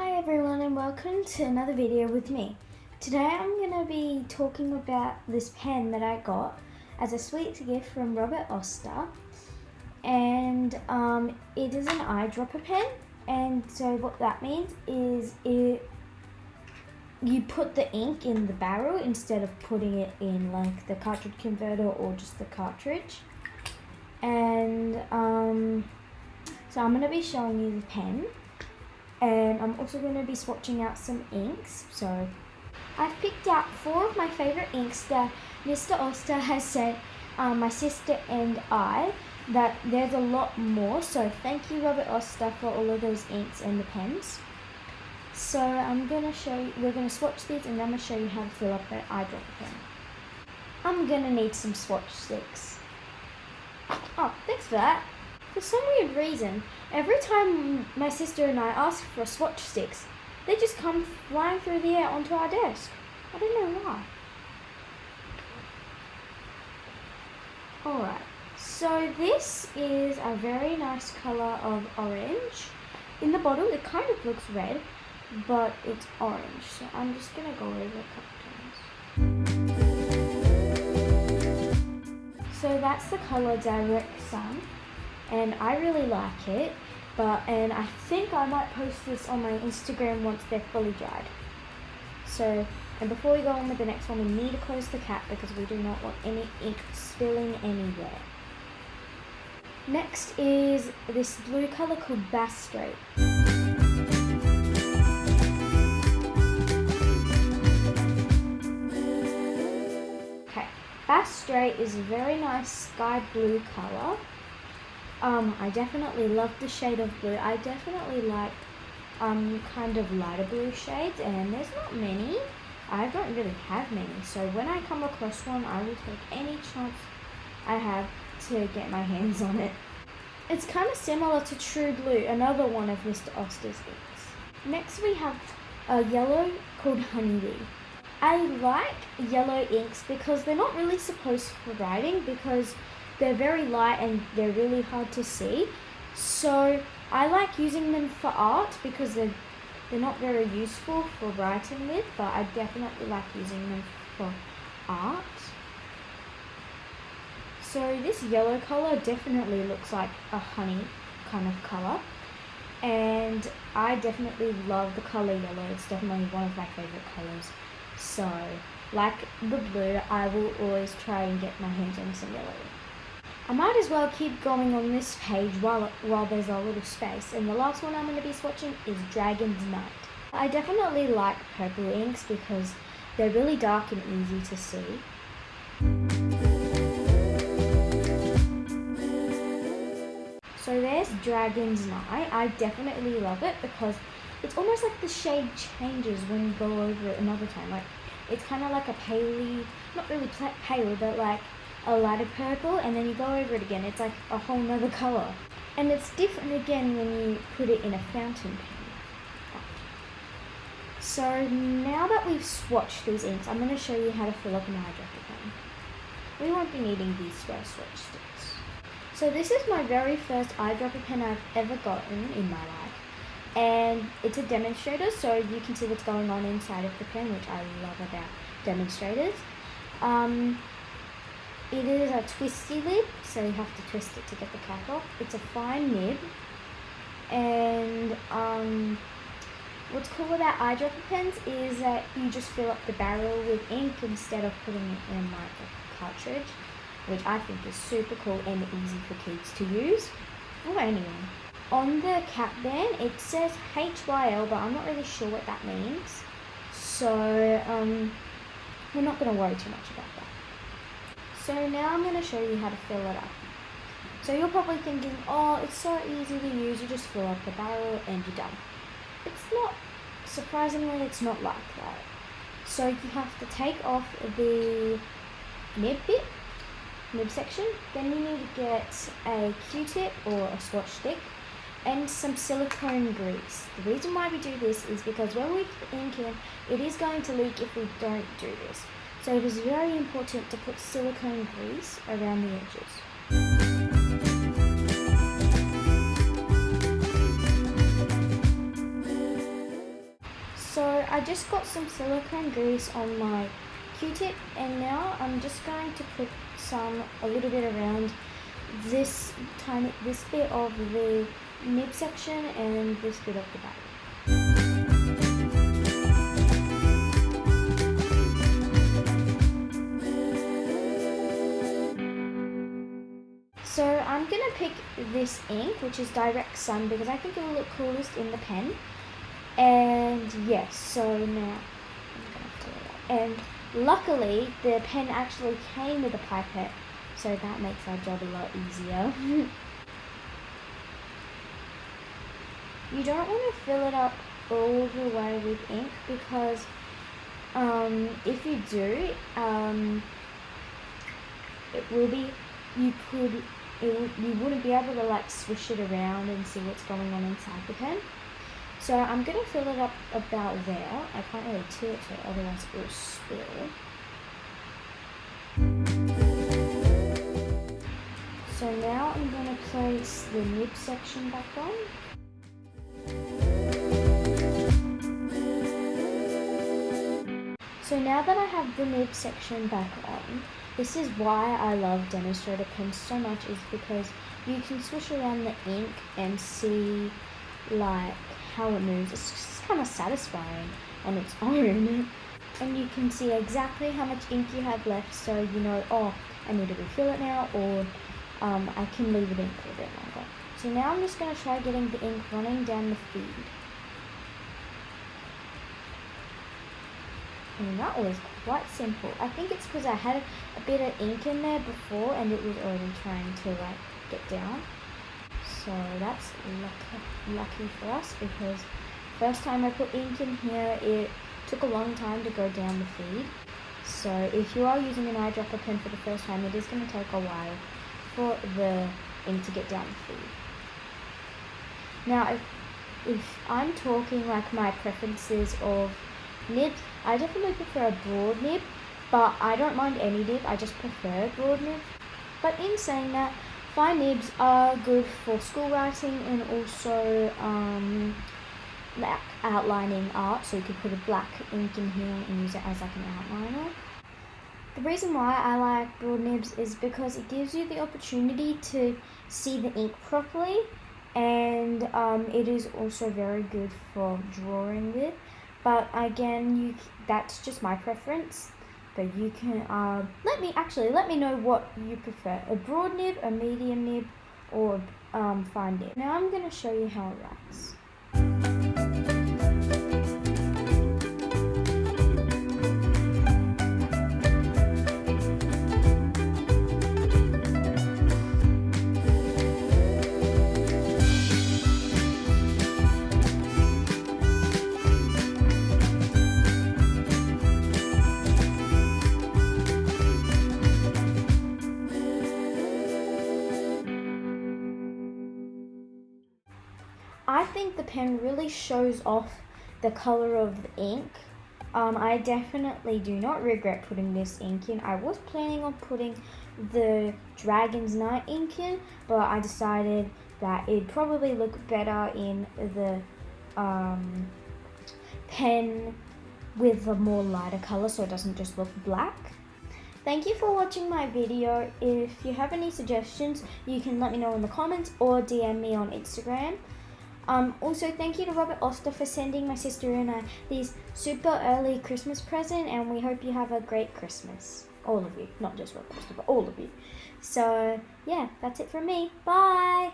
Hi everyone and welcome to another video with me. Today I'm going to be talking about this pen that I got as a sweet gift from Robert Oster, and it is an eyedropper pen. And so what that means is you put the ink in the barrel instead of putting it in like the cartridge converter or just the cartridge. And so I'm going to be showing you the pen. And I'm also going to be swatching out some inks. So I've picked out 4 of my favourite inks that Mr. Oster has said, my sister and I, that there's a lot more. So thank you, Robert Oster, for all of those inks and the pens. So I'm going to show you, we're going to swatch these and I'm going to show you how to fill up an eyedropper pen. I'm going to need some swatch sticks. Oh, thanks for that. For some weird reason, every time my sister and I ask for swatch sticks, they just come flying through the air onto our desk. I don't know why. Alright, so this is a very nice colour of orange. In the bottle it kind of looks red, but it's orange. So I'm just going to go over a couple times. So that's the colour Direct Sun. And I really like it, and I think I might post this on my Instagram once they're fully dried. So, and before we go on with the next one, we need to close the cap because we do not want any ink spilling anywhere. Next is this blue colour called Bass Strait. Okay, Bass Strait is a very nice sky blue colour. I definitely love the shade of blue. I definitely like kind of lighter blue shades, and there's not many. I don't really have many, so when I come across one, I will take any chance I have to get my hands on it. It's kind of similar to True Blue, another one of Mr. Oster's inks. Next we have a yellow called Honeybee. I like yellow inks because they're not really supposed for writing, because they're very light and they're really hard to see. So I like using them for art because they're not very useful for writing with, but I definitely like using them for art. So this yellow colour definitely looks like a honey kind of colour. And I definitely love the colour yellow. It's definitely one of my favourite colours. So like the blue, I will always try and get my hands on some yellow. I might as well keep going on this page while there's a little space, and the last one I'm going to be swatching is Dragon's Night. I definitely like purple inks because they're really dark and easy to see. So there's Dragon's Night. I definitely love it because it's almost like the shade changes when you go over it another time. Like it's kind of like a paley, not really pale, but like a lighter purple, and then you go over it again, it's like a whole nother colour. And it's different again when you put it in a fountain pen. So now that we've swatched these inks, I'm going to show you how to fill up an eyedropper pen. We won't be needing these first swatch sticks. So this is my very first eyedropper pen I've ever gotten in my life. And it's a demonstrator, so you can see what's going on inside of the pen, which I love about demonstrators. It is a twisty lid, so you have to twist it to get the cap off. It's a fine nib, and what's cool about eyedropper pens is that you just fill up the barrel with ink instead of putting it in like a cartridge, which I think is super cool and easy for kids to use, or anyone. On the cap band, it says HYL, but I'm not really sure what that means, so we're not going to worry too much about that. So now I'm going to show you how to fill it up. So you're probably thinking, oh, it's so easy to use, you just fill up the barrel and you're done. It's not, surprisingly, it's not like that. So you have to take off the nib section, then you need to get a Q-tip or a swatch stick and some silicone grease. The reason why we do this is because when we put ink in, it is going to leak if we don't do this. So it is very important to put silicone grease around the edges. I just got some silicone grease on my Q-tip, and now I'm just going to put a little bit around this bit of the nib section and this bit of the back. So I'm going to pick this ink, which is Direct Sun, because I think it will look coolest in the pen. And yes, so now I'm going to fill it up. And luckily, the pen actually came with a pipette, so that makes our job a lot easier. You don't want to fill it up all the way with ink, because if you do, you wouldn't be able to like swish it around and see what's going on inside the pen. So I'm going to fill it up about there. I can't really tilt it, otherwise it will spill. So now I'm going to place the nib section back on. So now that I have the nib section back on, this is why I love demonstrator pens so much, is because you can swish around the ink and see like how it moves. It's just kind of satisfying on its own. And you can see exactly how much ink you have left, so you know, oh, I need to refill it now, or I can leave it in for a bit longer. So now I'm just going to try getting the ink running down the feed. And that was quite simple. I think it's because I had a bit of ink in there before and it was already trying to like get down. So that's lucky for us, because first time I put ink in here, it took a long time to go down the feed. So if you are using an eyedropper pen for the first time, it is going to take a while for the ink to get down the feed. Now, if I'm talking like my preferences of nibs, I definitely prefer a broad nib, but I don't mind any nib, I just prefer broad nib. But in saying that, fine nibs are good for school writing and also like outlining art, so you could put a black ink in here and use it as like an outliner. The reason why I like broad nibs is because it gives you the opportunity to see the ink properly, and it is also very good for drawing with. But again, that's just my preference. But you can let me know what you prefer: a broad nib, a medium nib, or fine nib. Now I'm going to show you how it writes. I think the pen really shows off the color of the ink. I definitely do not regret putting this ink in. I was planning on putting the Dragon's Night ink in, but I decided that it'd probably look better in the pen with a more lighter color, so it doesn't just look black. Thank you for watching my video. If you have any suggestions, you can let me know in the comments or DM me on Instagram. Also, thank you to Robert Oster for sending my sister and I these super early Christmas present, and we hope you have a great Christmas. All of you, not just Robert Oster, but all of you. So, yeah, that's it from me. Bye!